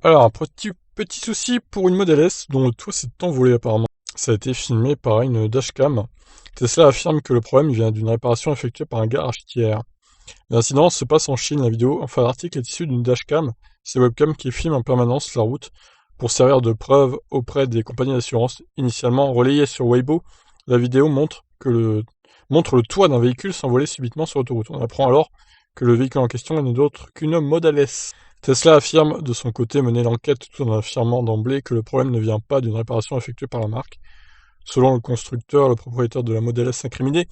Alors, un petit souci pour une Model S dont le toit s'est envolé apparemment. Ça a été filmé par une dashcam. Tesla affirme que le problème vient d'une réparation effectuée par un garage tiers. L'incident se passe en Chine. La vidéo, enfin l'article est issu d'une dashcam, ces webcams qui filment en permanence la route pour servir de preuve auprès des compagnies d'assurance. Initialement relayée sur Weibo, la vidéo montre le toit d'un véhicule s'envoler subitement sur l'autoroute. On apprend alors que le véhicule en question n'est d'autre qu'une Model S. Tesla affirme de son côté mener l'enquête tout en affirmant d'emblée que le problème ne vient pas d'une réparation effectuée par la marque. Selon le constructeur, le propriétaire de la Model S incriminée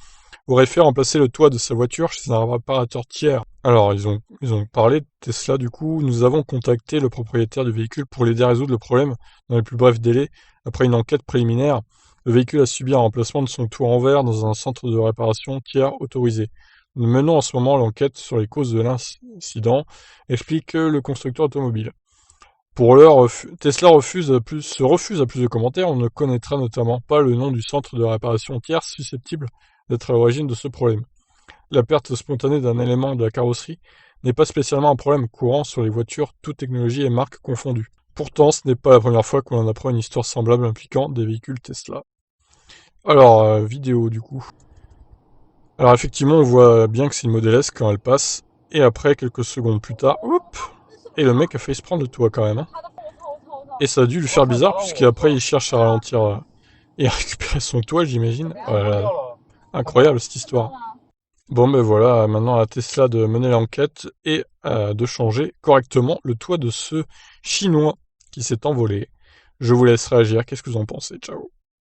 aurait fait remplacer le toit de sa voiture chez un réparateur tiers. Alors, ils ont parlé de Tesla du coup. Nous avons contacté le propriétaire du véhicule pour l'aider à résoudre le problème dans les plus brefs délais. Après une enquête préliminaire, le véhicule a subi un remplacement de son toit en verre dans un centre de réparation tiers autorisé. Nous menons en ce moment l'enquête sur les causes de l'incident, explique le constructeur automobile. Pour l'heure, Tesla se refuse à plus de commentaires. On ne connaîtra notamment pas le nom du centre de réparation tiers susceptible d'être à l'origine de ce problème. La perte spontanée d'un élément de la carrosserie n'est pas spécialement un problème courant sur les voitures, toutes technologies et marques confondues. Pourtant, ce n'est pas la première fois qu'on en apprend une histoire semblable impliquant des véhicules Tesla. Alors, vidéo du coup. Alors effectivement, on voit bien que c'est une Model S quand elle passe, et après, quelques secondes plus tard, hop, et le mec a failli se prendre le toit quand même, hein. Et ça a dû lui faire bizarre, puisqu'après il cherche à ralentir et à récupérer son toit, j'imagine. Oh là là, incroyable cette histoire. Bon ben voilà, maintenant à Tesla de mener l'enquête et de changer correctement le toit de ce Chinois qui s'est envolé. Je vous laisse réagir, qu'est-ce que vous en pensez? Ciao.